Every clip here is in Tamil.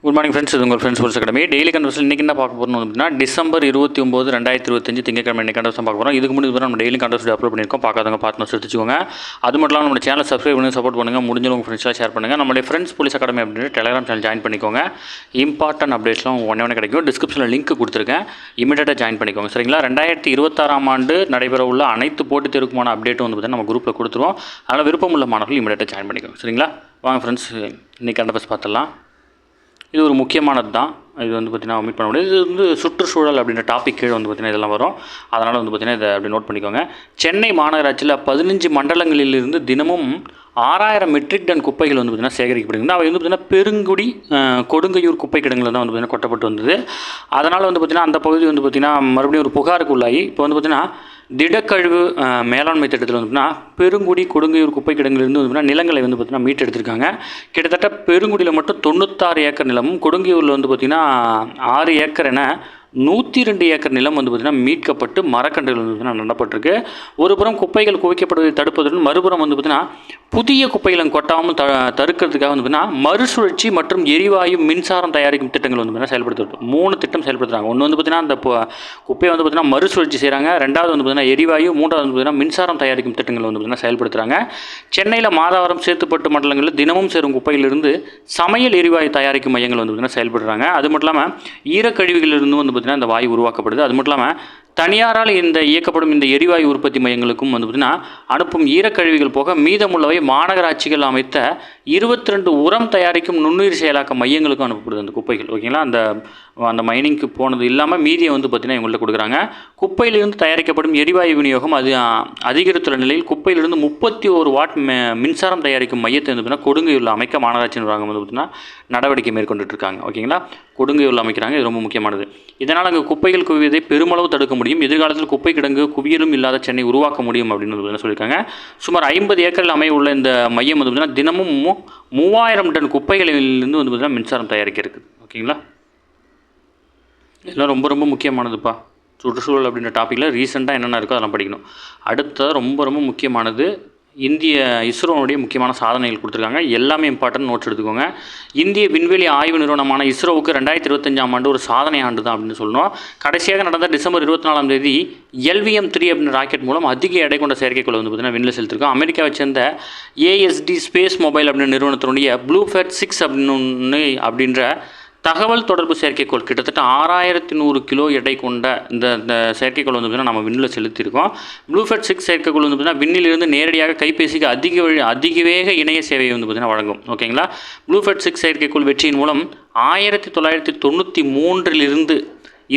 குட் மார்னிங் ஃப்ரெண்ட்ஸ், இது உங்கள் ஃப்ரெண்ட்ஸ் அகாடமி டெய்லி கண்டர்ஸில் இன்றைக்கி என்ன பார்க்க போகிறோம் அப்படின்னா டிசம்பர் 29, 2025 திங்கட்கிழமை இன்றைக்கி கண்டர்ஸ் பார்க்க போகிறோம். இதுக்கு முன்னாடி நம்ம டெய்லி கண்டர்ஸ் அப்லோட் பண்ணியிருக்கோம். பார்க்காதவங்க பார்த்து எடுத்துக்கோங்க. அது மட்டும் இல்லாமல் நம்ம சேனல் சப்ஸ்கிரைப் பண்ணி சப்போர்ட் பண்ணுங்கள். முடிஞ்சவங்க ஃப்ரெண்ட்ஸ்லாம் ஷேர் பண்ணுங்கள். நம்மளுடைய ஃப்ரெண்ட்ஸ் போலீஸ் அகாடமி அப்படின்னு டெலிகிராம் சேனல் ஜாயின் பண்ணிக்கோங்க. இம்பார்ட்டன்ட் அப்டேட்ஸ்லாம் ஒன்றே கிடைக்கும். டிஸ்கிரிப்ஷனில் லிங்க் கொடுத்துருக்கேன். இமீடியட்டாக ஜாயின் பண்ணிக்கோங்க. சரிங்களா? 2026 ஆண்டு நடைபெற உள்ள அனைத்து போட்டித் தேர்வுக்குமான அப்டேட்டும் வந்து பார்த்தீங்கன்னா நம்ம குரூப்பில் கொடுத்துருவோம். அதனால் விருப்பமுள்ள மாணவர்கள் இமீடியட்டாக ஜாயின் பண்ணிக்கோங்க. சரிங்களா? வாங்க ஃப்ரெண்ட்ஸ், இன்றைக்கி கண்டர்ஸ் பார்த்துடலாம். இது ஒரு முக்கியமானது தான். இது வந்து பார்த்திங்கன்னா மீட் பண்ண முடியாது. இது வந்து சுற்றுச்சூழல் அப்படின்ற டாபிக் கீழே வந்து பார்த்திங்கன்னா இதெல்லாம் வரும். அதனால் வந்து பார்த்திங்கன்னா இதை அப்படி நோட் பண்ணிக்கோங்க. சென்னை மாநகராட்சியில் 15 மண்டலங்களிலிருந்து தினமும் 6000 மெட்ரிக் டன் குப்பைகள் வந்து பார்த்திங்கன்னா சேகரிக்கப்படுகிறது. அவை வந்து பார்த்திங்கன்னா பெருங்குடி, கொடுங்கையூர் குப்பை கிடங்குல தான் வந்து பார்த்திங்கன்னா கொட்டப்பட்டு வந்தது. அதனால் வந்து பார்த்திங்கன்னா அந்த பகுதி வந்து பார்த்திங்கன்னா மறுபடியும் ஒரு புகாருக்கு உள்ளாகி இப்போ வந்து பார்த்திங்கன்னா திடக்கழிவு மேலாண்மை திட்டத்தில் வந்து பெருங்குடி, கொடுங்கையூர் குப்பை கிடங்கிலிருந்து வந்து நிலங்களை வந்து பார்த்திங்கன்னா மீட்டெடுத்திருக்காங்க. கிட்டத்தட்ட பெருங்குடியில் மட்டும் 96 ஏக்கர் நிலமும், கொடுங்கையூரில் வந்து பார்த்திங்கன்னா 6 ஏக்கர் என 102 ஏக்கர் நிலம் வந்து பார்த்திங்கன்னா மீட்கப்பட்டு மரக்கன்றுகள் வந்து பார்த்திங்கன்னா நடப்பட்டிருக்கு. ஒரு புறம் குப்பைகள் குவிக்கப்படுவதை தடுப்பதுடன் மறுபுறம் வந்து பார்த்திங்கன்னா புதிய குப்பைகளை கொட்டாமல் தடுக்கிறதுக்காக வந்து பார்த்திங்கன்னா மறுசுழற்சி மற்றும் எரிவாயு மின்சாரம் தயாரிக்கும் திட்டங்கள் வந்து பார்த்திங்கன்னா செயல்படுத்துறது 3 திட்டம் செயல்படுத்துகிறாங்க. ஒன்று வந்து பார்த்திங்கன்னா அந்த குப்பையை வந்து பார்த்திங்கன்னா மறுசுழற்சி செய்கிறாங்க. ரெண்டாவது வந்து பார்த்திங்கன்னா எரிவாயு, மூன்றாவது வந்து பார்த்திங்கன்னா மின்சாரம் தயாரிக்கும் திட்டங்கள் வந்து பார்த்திங்கன்னா செயல்படுத்துகிறாங்க. சென்னையில் மாதாவரம், சேத்துப்பட்டு மண்டலங்களில் தினமும் சேரும் குப்பையிலிருந்து சமையல் எரிவாயு தயாரிக்கும் மையங்கள் வந்து பார்த்திங்கன்னா செயல்படுறாங்க. அது மட்டும் இல்லாமல் ஈரக்கழிவுகளிலிருந்து வந்து பார்த்திங்கன்னா இந்த வாயு உருவாக்கப்படுது. அது மட்டும் இல்லாமல் தனியாரால் இந்த இயக்கப்படும் இந்த எரிவாயு உற்பத்தி மையங்களுக்கும் வந்து பார்த்திங்கன்னா அனுப்பும் ஈரக்கழிவுகள் போக மீதமுள்ளவை மாநகராட்சிகள் அமைத்த 22 உரம் தயாரிக்கும் நுண்ணுயிர் செயலாக்க மையங்களுக்கும் அனுப்பப்படுது அந்த குப்பைகள். ஓகேங்களா? அந்த மைனிங்க்கு போனது இல்லாமல் மீதியை வந்து பார்த்திங்கன்னா இவங்கள்ட்ட கொடுக்குறாங்க. குப்பையிலிருந்து தயாரிக்கப்படும் எரிவாயு விநியோகம் அது அதிகரித்துள்ள நிலையில் குப்பையிலிருந்து 31 வாட் மின்சாரம் தயாரிக்கும் மையத்தை வந்து பார்த்திங்கன்னா கொடுங்கையூரில் அமைக்க மாநகராட்சி நிர்வாகம் வந்து பார்த்திங்கன்னா நடவடிக்கை மேற்கொண்டுட்டு இருக்காங்க. ஓகேங்களா? கொடுங்கையூரில் அமைக்கிறாங்க. இது ரொம்ப முக்கியமானது. இதனால் அங்கே குப்பைகள் குவிவதை பெருமளவு தடுக்க முடியும். எதிர்காலத்தில் குப்பை கிடங்கு குவியலும் இல்லாத சென்னை உருவாக்க முடியும் அப்படின்னு சொல்லியிருக்காங்க. சுமார் 50 ஏக்கரில் அமைய உள்ள இந்த மையம் வந்து பார்த்திங்கன்னா தினமும் 3000 டன் குப்பைகளிலிருந்து வந்து பார்த்திங்கன்னா மின்சாரம் தயாரிக்க இருக்குது. ஓகேங்களா? இதெல்லாம் ரொம்ப ரொம்ப முக்கியமானதுப்பா. சுற்றுச்சூழல் அப்படின்ற டாப்பிக்கில் ரீசெண்டாக என்னென்ன இருக்கோ அதெல்லாம் படிக்கணும். அடுத்த ரொம்ப ரொம்ப முக்கியமானது இஸ்ரோனுடைய முக்கியமான சாதனைகள் கொடுத்துருக்காங்க. எல்லாமே இம்பார்ட்டன்ட் நோட்ஸ் எடுத்துக்கோங்க. இந்திய விண்வெளி ஆய்வு நிறுவனமான இஸ்ரோவுக்கு 2025 ஆண்டு ஒரு சாதனை ஆண்டு தான் அப்படின்னு சொல்லணும். கடைசியாக நடந்த டிசம்பர் 24 LVM-3 அப்படின்ற ராக்கெட் மூலம் அதிக எடை கொண்ட செயற்கைக்கோள் வந்து பார்த்திங்கன்னா விண்ணில் செலுத்திருக்கோம். அமெரிக்காவை சேர்ந்த ASD ஸ்பேஸ் மொபைல் அப்படின்ற நிறுவனத்தினுடைய ப்ளூஃபேட் 6 அப்படின்ற தகவல் தொடர்பு செயற்கைக்கோள் கிட்டத்தட்ட 6100 கிலோ எடை கொண்ட இந்த செயற்கைக்கோள் வந்து பார்த்திங்கன்னா நம்ம விண்ணில் செலுத்தியிருக்கோம். ப்ளூஃபேட் 6 செயற்கைக்கோள் வந்து பார்த்திங்கன்னா விண்ணிலிருந்து நேரடியாக கைபேசிக்கு அதிக வேக இணைய சேவையை வந்து பார்த்திங்கன்னா வழங்கும். ஓகேங்களா? ப்ளூஃபேட் 6 செயற்கைக்கோள் வெற்றியின் மூலம் 1993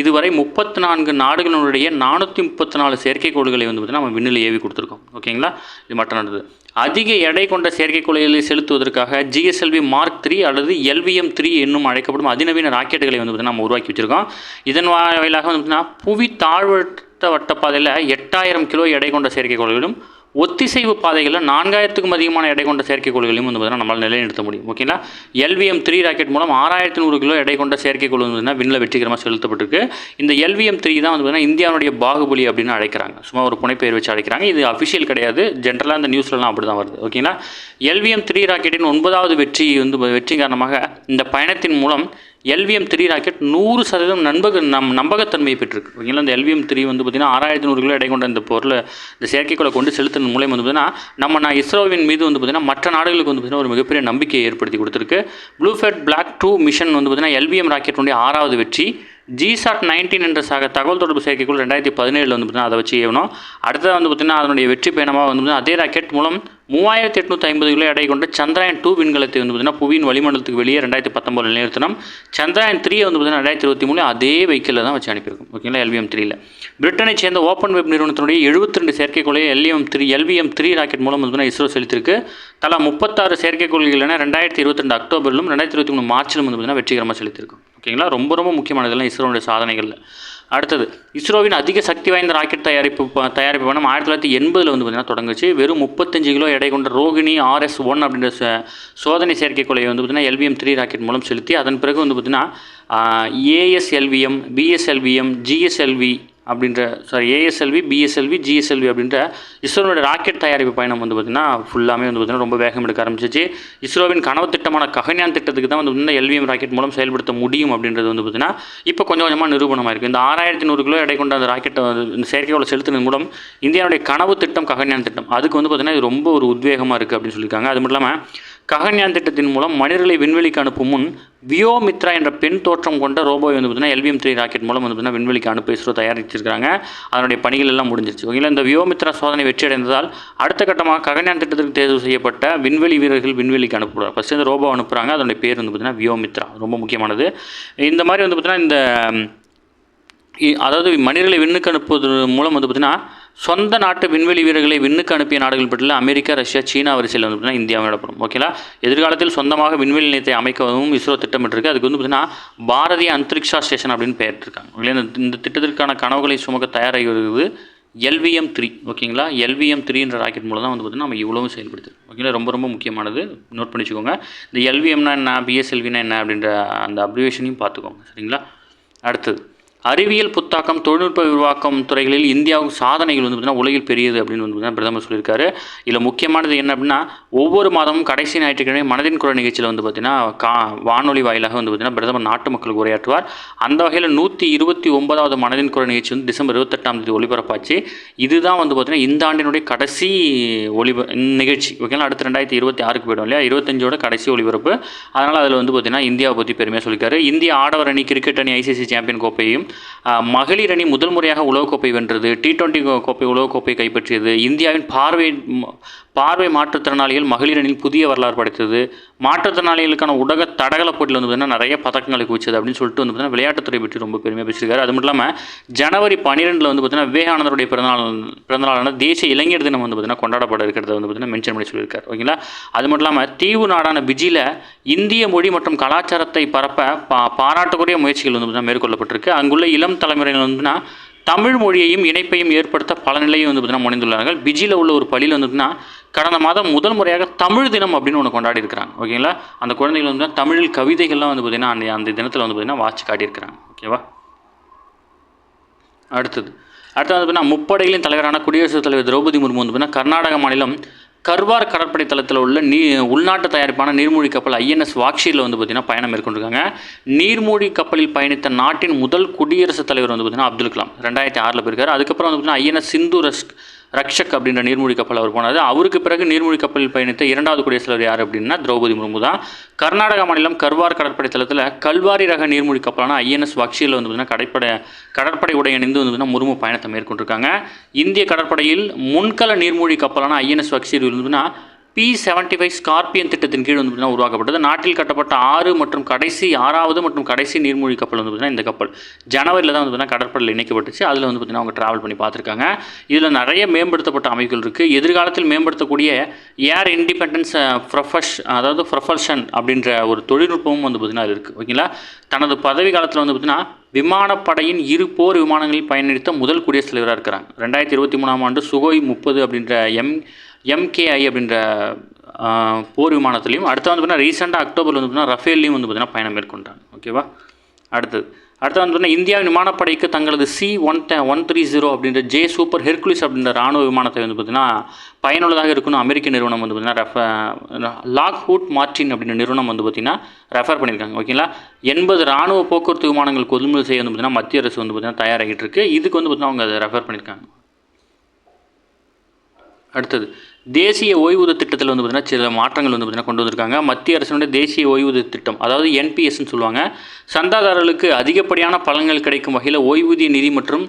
இதுவரை 34 நாடுகளுடைய 434 செயற்கைக்கோள்களை வந்து பார்த்திங்கன்னா நம்ம விண்ணில் ஏவி கொடுத்துருக்கோம். ஓகேங்களா? இது மட்டும் நடந்தது. அதிக எடை கொண்ட செயற்கைக்கோள்களை செலுத்துவதற்காக GSLV Mark 3 அல்லது LVM-3 என்னும் அழைக்கப்படும் அதிநவீன ராக்கெட்டுகளை வந்து பார்த்திங்கன்னா நம்ம உருவாக்கி வச்சுருக்கோம். இதன் வாயிலாக வந்து பார்த்திங்கன்னா புவி தாழ்வட்ட வட்டப்பாதையில் 8000 கிலோ எடை கொண்ட செயற்கைக்கோள்களும் ஒத்திசைவு பாதைகளில் 4000க்கும் அதிகமான எடை கொண்ட செயற்கைக்கோள்களையும் வந்து பார்த்திங்கன்னா நம்மளால் நிலைநிறுத்த முடியும். ஓகேங்களா? LVM-3 ராக்கெட் மூலம் 6100 கிலோ எடை கொண்ட செயற்கைக்கோள் வந்து பார்த்திங்கன்னா விண்ணில் வெற்றிகரமாக செலுத்தப்பட்டிருக்கு. இந்த LVM-3 தான் வந்து பார்த்திங்கன்னா இந்தியாவுடைய பாகுபலி அப்படின்னு அழைக்கிறாங்க. சும்மா ஒரு புனைப்பெயர் வச்சு அழைக்கிறாங்க. இது அஃபிஷியல் கிடையாது. ஜென்ரலாக இந்த நியூஸ்லலாம் அப்படி தான் வருது. ஓகேங்களா? LVM-3 ராக்கெட்டின் 9வது வெற்றி காரணமாக இந்த பயணத்தின் மூலம் LVM-3 ராக்கெட் 100% நம்பகத்தன்மையை பெற்றிருக்கு. ஓகேங்களா? இந்த LVM-3 வந்து பார்த்திங்கன்னா 6100 கிலோ எடை கொண்ட இந்த செயற்கைக்கோளை கொண்டு செலுத்தின மூலம் வந்து பார்த்திங்கன்னா இஸ்ரோவின் மீது வந்து பார்த்திங்கன்னா மற்ற நாடுகளுக்கு வந்து பார்த்திங்கன்னா ஒரு மிகப்பெரிய நம்பிக்கையை ஏற்படுத்தி கொடுத்துருக்கு. ப்ளூஃபேட் பிளாக் 2 மிஷன் வந்து பார்த்திங்கன்னா LVM ராக்கெட்டுடைய 6வது வெற்றி. GSAT-19 என்ற தகவல் தொடர்பு செயற்கைக்கோள் 2017 வந்து பார்த்திங்கன்னா அதை வச்சு ஏவணும். அடுத்தது வந்து பார்த்திங்கன்னா அதனுடைய வெற்றி பயணமாக வந்து பார்த்திங்கன்னா அதே ராக்கெட் மூலம் 3850 கிலோ எடை கொண்ட சந்திராயன் 2 விண்கலத்தை வந்து பார்த்திங்கன்னா புவியின் வளிமண்டலத்துக்கு வெளியே 2019 நிலைநிறுத்தணும். சந்திராயன் 3 வந்து பார்த்திங்கன்னா 2023 அதே வெஹிக்கிளில் தான் வச்சு அனுப்பியிருக்கும். ஓகேங்களா? LVM-3ல் பிரிட்டனை சேர்ந்த ஓப்பன் வெப் நிறுவனத்தினுடைய 72 செயற்கைக்கோளை LVM-3 ராக்கெட் மூலம் வந்து இஸ்ரோ செலுத்திருக்கு. தலா 36 செயற்கைக்கோள்கள் என 2022 அக்டோபரிலும் 2023 மார்ச்சிலும் வந்து பார்த்திங்கன்னா வெற்றிகரமாக செலுத்தியிருக்கும். ஓகேங்களா? ரொம்ப ரொம்ப முக்கியமானதெல்லாம் இஸ்ரோனுடைய சாதனைகளில். அடுத்தது இஸ்ரோவின் அதிக சக்தி வாய்ந்த ராக்கெட் தயாரிப்பு பணம் 1980 வந்து பார்த்திங்கன்னா தொடங்குச்சு. வெறும் 35 கிலோ எடை கொண்ட ரோகிணி RS-1 அப்படின்ற சோதனை செயற்கைக்கோளை வந்து பார்த்திங்கன்னா LVM-3 ராக்கெட் மூலம் செலுத்தி அதன் பிறகு வந்து பார்த்திங்கன்னா ASLVM, BSLVM, GSLV அப்படின்ற ஏஎஸ்எல்வி, பிஎஸ்எல்வி, ஜிஎஸ்எல்வி அப்படின்ற இஸ்ரோவோட ராக்கெட் தயாரிப்பு பயணம் வந்து பார்த்திங்கன்னா ஃபுல்லாமே வந்து பார்த்திங்கன்னா ரொம்ப வேகம் எடுக்க ஆரம்பிச்சிச்சு. இஸ்ரோவின் கனவு திட்டமான ககன்யான் திட்டத்துக்கு தான் வந்து இந்த எல்விஎம் ராக்கெட் மூலம் செயல்படுத்த முடியும் அப்படின்றது வந்து பார்த்திங்கன்னா இப்போ கொஞ்சம் கொஞ்சமாக நிரூபணமாக இருக்குது. இந்த 6100 கிலோ எடை கொண்ட அந்த ராக்கெட்டை இந்த செயற்கையோட செலுத்தினது மூலம் இந்தியாவுடைய கனவு திட்டம் ககன்யான் திட்டம் அதுக்கு வந்து பார்த்திங்கன்னா இது ரொம்ப ஒரு உத்வேகமாக இருக்குது அப்படின்னு சொல்லியிருக்காங்க. அது மட்டும் இல்லாமல் ககன்யான் திட்டத்தின் மூலம் மனிதர்களை விண்வெளிக்கு அனுப்பும் முன் வியோமித்ரா என்ற பெண் தோற்றம் கொண்ட ரோபோவை வந்து பார்த்திங்கன்னா LVM-3 ராக்கெட் மூலம் வந்து பார்த்திங்கன்னா விண்வெளிக்கு அனுப்ப இஸ்ரோ தயாரிச்சிருக்காங்க. அதனுடைய பணிகள் எல்லாம் முடிஞ்சிருச்சு. ஓகேங்களா. இந்த வியோமித்ரா சோதனை வெற்றி அடைந்ததால் அடுத்த கட்டமாக ககன்யான் திட்டத்திற்கு தேர்வு செய்யப்பட்ட விண்வெளி வீரர்கள் விண்வெளிக்கு அனுப்புகிறார். ஃபஸ்ட்டு இந்த ரோபோ அனுப்புகிறாங்க. அதனுடைய பேர் வந்து பார்த்திங்கன்னா வியோமித்ரா. ரொம்ப முக்கியமானது. இந்த மாதிரி வந்து பார்த்திங்கன்னா அதாவது மனிதர்களை விண்ணுக்கு அனுப்புவது மூலம் வந்து பார்த்திங்கன்னா சொந்த நாட்டு விண்வெளி வீரர்களை விண்ணுக்கு அனுப்பிய நாடுகள் பற்றியில் அமெரிக்கா, ரஷ்யா, சீனா வரிசையில் வந்து பார்த்திங்கன்னா இந்தியாவும் இடப்படும். ஓகேங்களா. எதிர்காலத்தில் சொந்தமாக விண்வெளி நிலையத்தை அமைக்கவும் இஸ்ரோ திட்டமிட்டிருக்கு. அதுக்கு வந்து பார்த்திங்கன்னா பாரதிய அந்தரிக்ஷா ஸ்டேஷன் அப்படின்னு பெயர்த்திருக்காங்க. ஓகேங்களா. இந்த திட்டத்திற்கான கனவுகளை சுமக்க தயாராகி வருகிறது LVM-3. ஓகேங்களா. LVM-3 ராக்கெட் மூலம் தான் வந்து பார்த்திங்கன்னா நம்ம இவ்வளவும் செயல்படுத்துது. ஓகேங்களா. ரொம்ப ரொம்ப முக்கியமானது. நோட் பண்ணிச்சுக்கோங்க. இந்த LVMனா என்ன, BSLVனா என்ன அப்படின்ற அந்த அப்ரிவேஷனையும் பார்த்துக்கோங்க. சரிங்களா. அடுத்தது அறிவியல் புத்தாக்கம், தொழில்நுட்ப விரிவாக்கம் துறைகளில் இந்தியாவுக்கு சாதனைகள் வந்து பார்த்திங்கன்னா உலகில் பெரியது அப்படின்னு வந்து பிரதமர் சொல்லியிருக்காரு. இதில் முக்கியமானது என்ன அப்படின்னா ஒவ்வொரு மாதமும் கடைசி ஞாயிற்றுக்கிழமை மனதின் குரல் நிகழ்ச்சியில் வந்து பார்த்திங்கன்னா வானொலி வாயிலாக வந்து பார்த்திங்கன்னா பிரதமர் நாட்டு மக்களுக்கு உரையாற்றுவார். அந்த வகையில் 129வது மனதின் குரல் நிகழ்ச்சி வந்து டிசம்பர் 28 ஒளிபரப்பாச்சு. இதுதான் வந்து பார்த்திங்கன்னா இந்த ஆண்டினுடைய கடைசி நிகழ்ச்சி. ஓகேங்களா. அடுத்து 2026 போய்டும் இல்லையா. 25ஓட கடைசி ஒளிபரப்பு. அதனால் அதில் வந்து பார்த்திங்கன்னா இந்தியாவை பற்றி பெருமையாக சொல்லியிருக்காரு. இந்திய ஆடவர் அணி, கிரிக்கெட் அணி ICC சாம்பியன் கோப்பையும், மகளிர் அணி முதல் முறையாக உலகக்கோப்பை வென்றது, T20 கோப்பை உலகக்கோப்பை கைப்பற்றியது, இந்தியாவின் பார்வை மாற்றுத்திறனாளிகள் மகளிர் அணியில் புதிய வரலாறு படைத்தது, மாற்றுத்திறனாளிகளுக்கான உலக தடகள போட்டியில் வந்து பார்த்திங்கன்னா நிறைய பதக்கங்களை குவிச்சது அப்படின்னு சொல்லிட்டு வந்து பார்த்திங்கன்னா விளையாட்டுத்துறை பற்றி ரொம்ப பெருமையாக பேசியிருக்காரு. அது மட்டும் இல்லாமல் ஜனவரி 12 வந்து பார்த்திங்கன்னா விவேகானந்தருடைய பிறந்தநாளான தேசிய இளைஞர் தினம் வந்து பார்த்திங்கன்னா கொண்டாடப்பட இருக்கிறத வந்து பார்த்திங்கன்னா மென்ஷன் பண்ணி சொல்லியிருக்காரு. ஓகேங்களா. அது மட்டும் இல்லாமல் தீவு நாடான பிஜியில் இந்திய மொழி மற்றும் கலாச்சாரத்தை பரப்ப பாராட்டுக்குரிய முயற்சிகள் வந்து பார்த்திங்கன்னா மேற்கொள்ளப்பட்டிருக்கு. அங்குள்ள இளம் தலைமுறைகள் வந்து தமிழ் மொழியையும் இணைப்பையும் ஏற்படுத்த பல நிலையும் வந்து பார்த்திங்கன்னா முனைந்துள்ளார்கள். பிஜியில் உள்ள ஒரு பள்ளியில் வந்து கடந்த மாதம் முதல் முறையாக தமிழ் தினம் அப்படின்னு ஒன்று கொண்டாடி இருக்கிறாங்க. ஓகேங்களா. அந்த குழந்தைகள் வந்து தமிழில் கவிதைகள்லாம் வந்து பார்த்திங்கன்னா அந்த தினத்தில் வந்து பார்த்திங்கன்னா வாட்சி காட்டியிருக்கிறாங்க. ஓகேவா. அடுத்தது வந்து பார்த்திங்கன்னா முப்படைகளின் தலைவரான குடியரசுத் தலைவர் திரௌபதி முர்மு வந்து பார்த்திங்கன்னா கர்நாடக மாநிலம் கர்வார் கடற்படை தளத்தில் உள்ள உள்நாட்டு தயாரிப்பான நீர்மூழ்கி கப்பல் INS வாக்ஷீரில் வந்து பார்த்திங்கன்னா பயணம் மேற்கொண்டிருக்காங்க. நீர்மூழ்கி கப்பலில் பயணித்த நாட்டின் முதல் குடியரசுத் தலைவர் வந்து பார்த்திங்கன்னா அப்துல் கலாம் 2006 போயிருக்காரு. அதுக்கப்புறம் வந்து பார்த்திங்கன்னா INS சிந்து ரக்ஷக் அப்படின்ற நீர்மூழ்கி கப்பல் அவர் போனார். அவருக்கு பிறகு நீர்மூழ்கி கப்பலில் பயணித்த 2வது குடியரசுத் தலைவர் யார் அப்படின்னா திரௌபதி முர்மு தான். கர்நாடக மாநிலம் கர்வார் கடற்படை தளத்தில் கல்வாரி ரக நீர்மூழ்கி கப்பலான INS வாக்ஷீரில் வந்து பார்த்திங்கன்னா கடற்படை உடை அணிந்து வந்து பார்த்திங்கன்னா முர்மு பயணத்தை மேற்கொண்டிருக்காங்க. இந்திய கடற்படையில் முன்கள நீர்மூழ்கி கப்பலான INS வாக்ஷீரி வந்து பார்த்திங்கன்னா P-75 ஸ்கார்பியன் திட்டத்தின் கீழ் வந்து பார்த்திங்கன்னா உருவாக்கப்பட்டது. நாட்டில் கட்டப்பட்ட 6வது மற்றும் கடைசி நீர்மூழ்கி கப்பல் வந்து பார்த்திங்கன்னா இந்த கப்பல் ஜனவரியில் தான் வந்து பார்த்திங்கன்னா கடற்படையில் இணைக்கப்பட்டுச்சு. அதில் வந்து பார்த்திங்கன்னா அவங்க ட்ராவல் பண்ணி பார்த்துருக்காங்க. இதில் நிறைய மேம்படுத்தப்பட்ட அமைப்புகள் இருக்குது. எதிர்காலத்தில் மேம்படுத்தக்கூடிய ஏர் இண்டிபெண்டன்ஸ் ப்ரொஃபல்ஷன் அப்படின்ற ஒரு தொழில்நுட்பமும் வந்து பார்த்திங்கன்னா அது இருக்குது. ஓகேங்களா. தனது பதவி காலத்தில் வந்து பார்த்திங்கன்னா விமானப்படையின் 2 போர் விமானங்களில் பயணித்த முதல் குடியரசுத் தலைவராக இருக்கிறாங்க. 2023 ஆண்டு சுகோய் 30 அப்படின்ற MKI அப்படின்ற போர் விமானத்துலையும், அடுத்து வந்து பார்த்திங்கன்னா ரீசெண்டாக அக்டோபரில் வந்து பார்த்திங்கன்னா ரஃபேல்லையும் வந்து பார்த்திங்கன்னா பயணம் மேற்கொண்டாங்க. ஓகேவா. அடுத்து வந்து பார்த்திங்கன்னா இந்தியாவின் விமானப்படைக்கு தங்களது C-130 அப்படின்ற சூப்பர் ஹெர்குலிஸ் அப்படின்ற ராணுவ விமானத்தை வந்து பார்த்திங்கன்னா பயனுள்ளதாக இருக்கணும் அமெரிக்க நிறுவனம் வந்து பார்த்திங்கன்னா லாக்ஹூட் மார்டின் அப்படின்ற நிறுவனம் வந்து பார்த்திங்கன்னா ரெஃபர் பண்ணியிருக்காங்க. ஓகேங்களா. 80 ராணுவ போக்குவரத்து விமானங்கள் கொள்முதல் செய்ய வந்து பார்த்திங்கன்னா மத்திய அரசு வந்து பார்த்திங்கன்னா தயாராகிட்டு இருக்குது. இதுக்கு வந்து பார்த்திங்கன்னா அவங்க அதை ரெஃபர் பண்ணியிருக்காங்க. அடுத்தது தேசிய ஓய்வூதிய திட்டத்தில் வந்து பார்த்திங்கன்னா சில மாற்றங்கள் வந்து பார்த்திங்கன்னா கொண்டு வந்திருக்காங்க. மத்திய அரசினுடைய தேசிய ஓய்வூதிய திட்டம், அதாவது NPSன்னு சொல்லுவாங்க. சந்தாதாரர்களுக்கு அதிகப்படியான பலன்கள் கிடைக்கும் வகையில் ஓய்வூதிய நிதி மற்றும்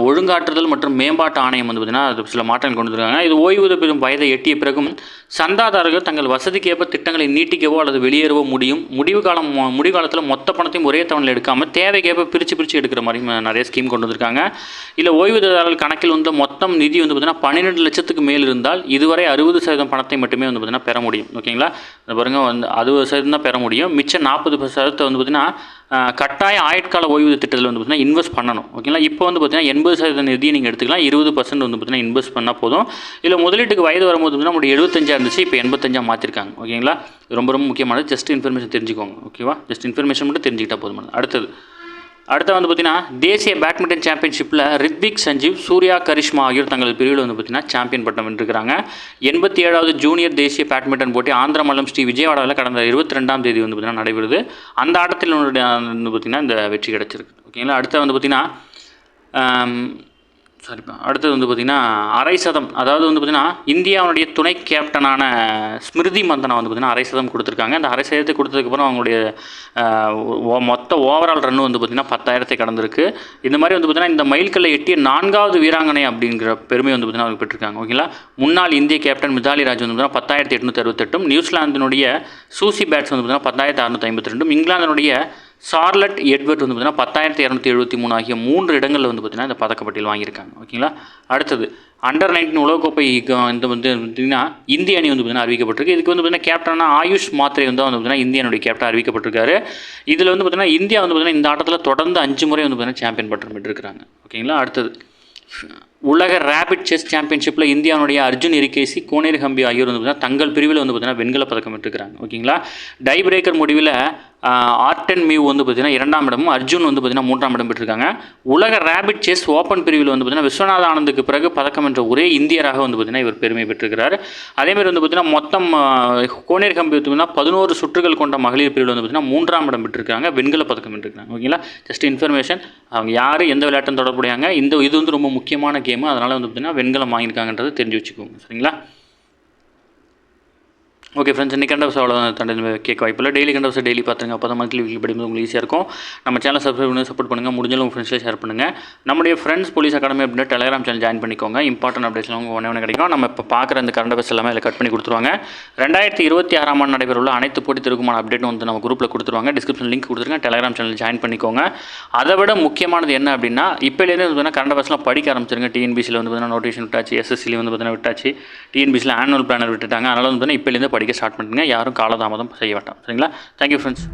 ஒழுங்காற்றுதல் மற்றும் மேம்பாட்டு ஆணையம் வந்து பார்த்திங்கன்னா அது சில மாற்றங்கள் கொண்டு வந்திருக்காங்க. இது ஓய்வூதிய பெறும் வயதை எட்டிய பிறகும் சந்தாதாரர்கள் தங்கள் வசதிக்கேற்ப திட்டங்களை நீட்டிக்கவோ அல்லது வெளியேறவோ முடியும். முடிவு காலத்தில் மொத்த பணத்தையும் ஒரே தவணையில் எடுக்காமல் தேவைக்கேற்ப பிரித்து எடுக்கிற மாதிரி நிறைய ஸ்கீம் கொண்டு வந்திருக்காங்க. இல்லை ஓய்வூதியதாரர்கள் கணக்கில் வந்து மொத்தம் நிதி வந்து பார்த்திங்கன்னா 12 லட்சத்துக்கு மேல் இருந்தால் இதுவரை 60% பணத்தை மட்டுமே வந்து பார்த்திங்கன்னா பெற முடியும். ஓகேங்களா. பாருங்கள் வந்து 60% தான் பெற முடியும். மிச்சம் 40% வந்து பார்த்திங்கன்னா கட்டாய ஆயுட்கால ஓய்வூதிய திட்டத்தில் வந்து பார்த்திங்கன்னா இன்வெஸ்ட் பண்ணணும். ஓகேங்களா. இப்போ வந்து பார்த்திங்கன்னா 80% நிதியை நீங்கள் எடுத்துக்கலாம். 20% வந்து பார்த்திங்கன்னா இன்வெஸ்ட் பண்ணால் போதும். இல்லை முதலீட்டுக்கு வயது வரும்போது பார்த்திங்கன்னா நம்மளுடைய 75 இருந்துச்சு, இப்போ 85 மாற்றிருக்காங்க. ஓகேங்களா. ரொம்ப ரொம்ப முக்கியமானது. ஜஸ்ட் இன்ஃபர்மேஷன் தெரிஞ்சுக்கோங்க. ஓகேவா. ஜஸ்ட் இன்ஃபர்மேஷன் மட்டும் தெரிஞ்சுக்கிட்டால் போதுமானது. அடுத்தது அடுத்து வந்து பார்த்திங்கன்னா தேசிய பேட்மிண்டன் சாம்பியன்ஷிப்பில் ரித்விக் சஞ்சீவ், சூர்யா கரிஷ்மா ஆகியோர் தங்கள் பிரிவில் வந்து பார்த்திங்கன்னா சாம்பியன் பட்டம் வென்றிருக்கிறாங்க. 87வது ஜூனியர் தேசிய பேட்மிண்டன் போட்டி ஆந்திர மாநிலம் ஸ்ரீ விஜயவாடாவில் கடந்த 22ஆம் தேதி வந்து பார்த்திங்கன்னா நடைபெறுது. அந்த ஆட்டத்தில் வந்து பார்த்திங்கன்னா இந்த வெற்றி கிடச்சிருக்கு. ஓகேங்களா. அடுத்து வந்து பார்த்திங்கன்னா அடுத்தது வந்து பார்த்திங்கன்னா அரை சதம், அதாவது வந்து பார்த்திங்கன்னா இந்தியாவுடைய துணை கேப்டனான ஸ்மிருதி மந்தனா வந்து பார்த்திங்கன்னா அரை சதம் கொடுத்துருக்காங்க. அந்த அரை சதத்தை கொடுத்ததுக்கப்புறம் அவங்களுடைய மொத்த ஓவரால் ரன் வந்து பார்த்திங்கன்னா 10,000 கடந்திருக்கு. இந்த மாதிரி வந்து பார்த்திங்கன்னா இந்த மைல்கல்லை எட்டிய 4வது வீராங்கனை அப்படிங்கிற பெருமை வந்து பார்த்திங்கன்னா அவங்க பெற்றிருக்காங்க. ஓகேங்களா. முன்னாள் இந்திய கேப்டன் மிதாலி ராஜ் வந்து பார்த்திங்கன்னா 10,868, நியூசிலாந்தினுடைய சூசி பேட்ஸ் வந்து பார்த்திங்கன்னா 10,652, இங்கிலாந்தினுடைய சார்லட் எட்வர்ட் வந்து பார்த்திங்கன்னா 10,273 ஆகிய 3 இடங்களில் வந்து பார்த்திங்கன்னா இந்த பதக்கப்பட்டியல் வாங்கியிருக்காங்க. ஓகேங்களா. அடுத்தது அண்டர் 19 உலகக்கோப்பை இந்த வந்து பார்த்திங்கன்னா இந்திய அணி வந்து பார்த்திங்கன்னா அறிவிக்கப்பட்டிருக்கு. இதுக்கு வந்து பார்த்திங்கன்னா கேப்டனாக ஆயுஷ் மாத்ரே வந்து பார்த்திங்கன்னா இந்திய அணியுடைய கேப்டன் அறிவிக்கப்பட்டிருக்காரு. இதில் வந்து பார்த்திங்கன்னா இந்தியா வந்து பார்த்திங்கன்னா இந்த ஆட்டத்தில் தொடர்ந்து 5 முறை வந்து பார்த்திங்கன்னா சாம்பியன் பட்டம் பெற்றிருக்கிறாங்க. ஓகேங்களா. அடுத்தது உலக ரேபிட் செஸ் சாம்பியன்ஷிப்பில் இந்தியாவுடைய அர்ஜுன் எரிகேசி, கோனேர் ஹம்பி ஆகியோர் வந்து பார்த்திங்கன்னா தங்கள் பிரிவில் வந்து பார்த்திங்கன்னா வெண்கல பதக்கம் பெற்றிருக்கிறாங்க. ஓகேங்களா. டை பிரேக்கர் முடிவில் ஆர்டன் மியூ வந்து பார்த்திங்கன்னா 2ஆம் இடமும், அர்ஜுன் வந்து பார்த்திங்கன்னா 3ஆம் இடம் பெற்றிருக்காங்க. உலக ரேபிட் செஸ் ஓப்பன் பிரிவில் வந்து பார்த்திங்கன்னா விஸ்வநாத ஆனந்துக்கு பிறகு பதக்கம் என்ற ஒரே இந்தியராக வந்து பார்த்திங்கன்னா இவர் பெருமை பெற்றிருக்கிறார். அதேமாதிரி வந்து பார்த்திங்கன்னா மொத்தம் கோனேர் ஹம்பி வந்து பார்த்திங்கன்னா 11 சுற்றுகள் கொண்ட மகளிர் பிரிவில் வந்து பார்த்திங்கன்னா 3ஆம் இடம் பெற்றிருக்காங்க, வெண்கல பதக்கம் பெற்றிருக்காங்க. ஓகேங்களா. ஜஸ்ட் இன்ஃபர்மேஷன், அவங்க யார் எந்த விளையாட்டும் தொடர்புடையாங்க, இது வந்து ரொம்ப முக்கியமான கேமு, அதனால் வந்து பார்த்திங்கன்னா வெண்கலம் வாங்கியிருக்காங்கன்றதை தெரிஞ்சு வச்சுக்கோங்க. சரிங்களா. ஓகே ஃப்ரெண்ட்ஸ், இன்றைக்கி கண்டவஸ் அவ்வளோ தண்டை கேட்க வாய்ப்பில்லை. டெய்லி கண்டவஸ் டெய்லி பார்த்துங்க. அப்போ தான் மந்த்லி வீக்லி படிக்கும்போது உங்களுக்கு ஈஸியாக இருக்கும். நம்ம சேனல் சப்ஸ்கிரைப் பண்ணி சப்போர்ட் பண்ணுங்கள். முடிஞ்சாலும் உங்கள் ஃப்ரெண்ட்ஸில் ஷேர் பண்ணுங்கள். நம்முடைய ஃப்ரெண்ட்ஸ் போலீஸ் அகாடமி அப்படின்ற டெலிகிராம் சேனல் ஜாயின் பண்ணிக்கோங்க. இம்பார்ட்டன்ட் அப்டேட்ஸ்லாம் உங்களுக்கு ஒன்று கிடைக்கும். நம்ம இப்போ பார்க்குற இந்த கரண்ட் அஃபேர்ஸ் எல்லாமே அதில் கட் பண்ணி கொடுத்துருவாங்க. 2026ஆம் ஆண்டு நடைபெறவுள்ள அனைத்து போட்டி தேர்வுக்குமான அப்டேட் வந்து நம்ம குரூப்பில் கொடுத்துருவாங்க. டிஸ்கிரிப்ஷன் லிங்க் கொடுத்துருங்க. டெலிகிராம் சேனல் ஜாயின் பண்ணிக்கோங்க. அதை விட முக்கியமானது என்ன அப்படின்னா, இப்போலேருந்து வந்து கரண்ட் அஃபேர்ஸ்லாம் படிக்க ஆரம்பிச்சிருங்க. டிஎன்பிசியில் வந்து பார்த்தீங்கன்னா நோட்டிஃபிகேஷன் விட்டாச்சு, எஸ்எஸ்சியில் வந்து பார்த்தீங்கன்னா விட்டாச்சு, டிஎன்பிசியில் ஆனுவல் பிளானர் விட்டுட்டாங்க. அதனால் வந்து பார்த்தீங்கன்னா இப்போலேருந்து படிக்க ஸ்டார்ட் பண்ணுங்க. யாரும் காலதாமதம் செய்ய வேண்டாம். சரிங்களா. Thank you friends.